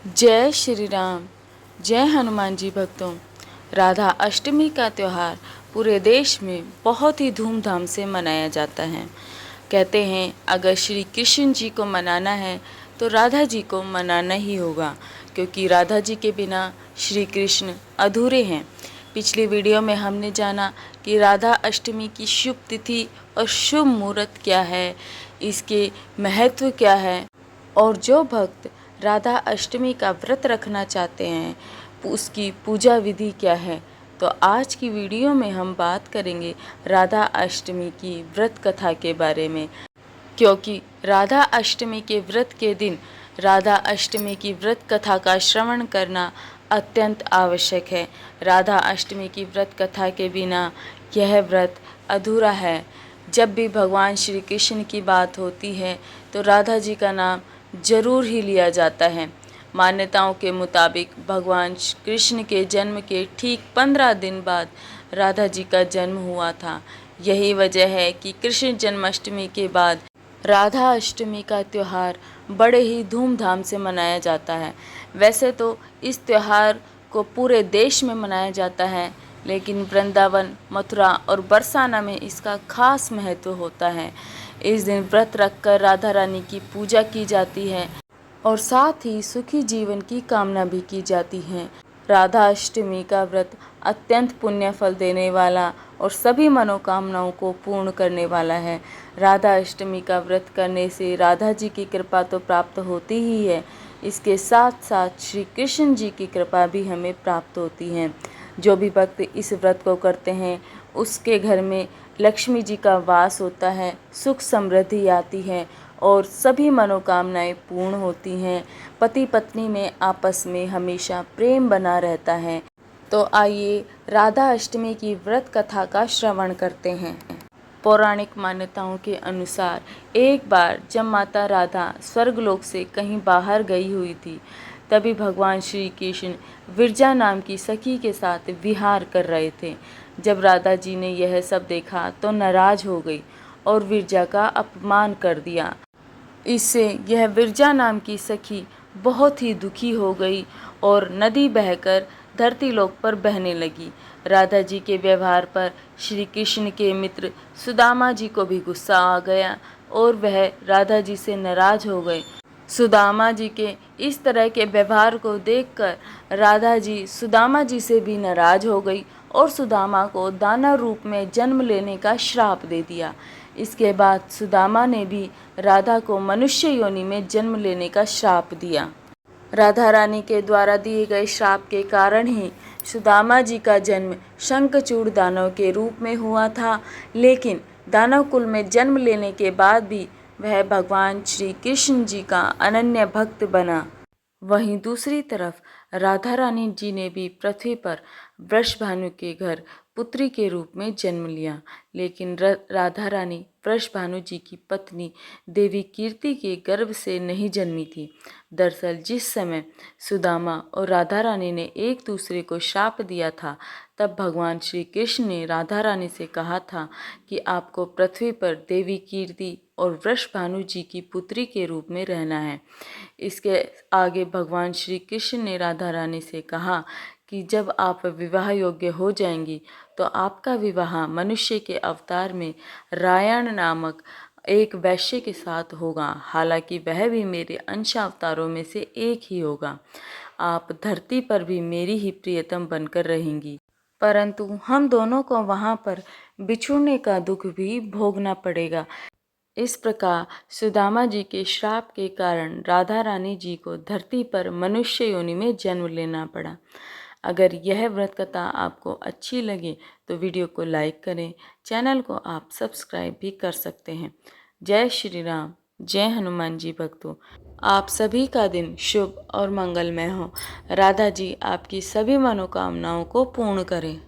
जय श्री राम। जय हनुमान जी भक्तों। राधा अष्टमी का त्यौहार पूरे देश में बहुत ही धूमधाम से मनाया जाता है। कहते हैं अगर श्री कृष्ण जी को मनाना है तो राधा जी को मनाना ही होगा, क्योंकि राधा जी के बिना श्री कृष्ण अधूरे हैं। पिछली वीडियो में हमने जाना कि राधा अष्टमी की शुभ तिथि और शुभ मुहूर्त क्या है, इसके महत्व क्या है, और जो भक्त राधा अष्टमी का व्रत रखना चाहते हैं उसकी पूजा विधि क्या है। तो आज की वीडियो में हम बात करेंगे राधा अष्टमी की व्रत कथा के बारे में, क्योंकि राधा अष्टमी के व्रत के दिन राधा अष्टमी की व्रत कथा का श्रवण करना अत्यंत आवश्यक है। राधा अष्टमी की व्रत कथा के बिना यह व्रत अधूरा है। जब भी भगवान श्री कृष्ण की बात होती है तो राधा जी का नाम जरूर ही लिया जाता है। मान्यताओं के मुताबिक भगवान कृष्ण के जन्म के ठीक 15 दिन बाद राधा जी का जन्म हुआ था। यही वजह है कि कृष्ण जन्माष्टमी के बाद राधा अष्टमी का त्यौहार बड़े ही धूमधाम से मनाया जाता है। वैसे तो इस त्यौहार को पूरे देश में मनाया जाता है, लेकिन वृंदावन, मथुरा और बरसाना में इसका खास महत्व होता है। इस दिन व्रत रखकर राधा रानी की पूजा की जाती है और साथ ही सुखी जीवन की कामना भी की जाती है। राधा अष्टमी का व्रत अत्यंत पुण्य फल देने वाला और सभी मनोकामनाओं को पूर्ण करने वाला है। राधा अष्टमी का व्रत करने से राधा जी की कृपा तो प्राप्त होती ही है, इसके साथ साथ श्री कृष्ण जी की कृपा भी हमें प्राप्त होती है। जो भी भक्त इस व्रत को करते हैं उसके घर में लक्ष्मी जी का वास होता है, सुख समृद्धि आती है और सभी मनोकामनाएं पूर्ण होती हैं। पति पत्नी में आपस में हमेशा प्रेम बना रहता है। तो आइए राधा अष्टमी की व्रत कथा का श्रवण करते हैं। पौराणिक मान्यताओं के अनुसार एक बार जब माता राधा स्वर्गलोक से कहीं बाहर गई हुई थी, तभी भगवान श्री कृष्ण विरजा नाम की सखी के साथ विहार कर रहे थे। जब राधा जी ने यह सब देखा तो नाराज हो गई और विरजा का अपमान कर दिया। इससे यह विरजा नाम की सखी बहुत ही दुखी हो गई और नदी बहकर धरती लोक पर बहने लगी। राधा जी के व्यवहार पर श्री कृष्ण के मित्र सुदामा जी को भी गुस्सा आ गया और वह राधा जी से नाराज हो गए। सुदामा जी के इस तरह के व्यवहार को देखकर राधा जी सुदामा जी से भी नाराज हो गई और सुदामा को दानव रूप में जन्म लेने का श्राप दे दिया। इसके बाद सुदामा ने भी राधा को मनुष्य योनि में जन्म लेने का श्राप दिया। राधा रानी के द्वारा दिए गए श्राप के कारण ही सुदामा जी का जन्म शंखचूड़ दानव के रूप में हुआ था, लेकिन दानव कुल में जन्म लेने के बाद भी वह भगवान श्री कृष्ण जी का अनन्य भक्त बना। वहीं दूसरी तरफ राधा रानी जी ने भी पृथ्वी पर वृषभानु के घर पुत्री के रूप में जन्म लिया, लेकिन राधा रानी वृषभानु जी की पत्नी देवी कीर्ति के गर्भ से नहीं जन्मी थी। दरअसल जिस समय सुदामा और राधा रानी ने एक दूसरे को शाप दिया था, तब भगवान श्री कृष्ण ने राधा रानी से कहा था कि आपको पृथ्वी पर देवी कीर्ति और वृषभानु जी की पुत्री के रूप में रहना है। इसके आगे भगवान श्री कृष्ण ने राधा रानी से कहा कि जब आप विवाह योग्य हो जाएंगी तो आपका विवाह मनुष्य के अवतार में रायण नामक एक वैश्य के साथ होगा। हालांकि वह भी मेरे अंश अवतारों में से एक ही होगा। आप धरती पर भी मेरी ही प्रियतम बनकर रहेंगी, परंतु हम दोनों को वहाँ पर बिछुड़ने का दुख भी भोगना पड़ेगा। इस प्रकार सुदामा जी के श्राप के कारण राधा रानी जी को धरती पर मनुष्य योनि में जन्म लेना पड़ा। अगर यह व्रत कथा आपको अच्छी लगे तो वीडियो को लाइक करें, चैनल को आप सब्सक्राइब भी कर सकते हैं। जय श्री राम। जय हनुमान जी भक्तों। आप सभी का दिन शुभ और मंगलमय हो। राधा जी आपकी सभी मनोकामनाओं को पूर्ण करें।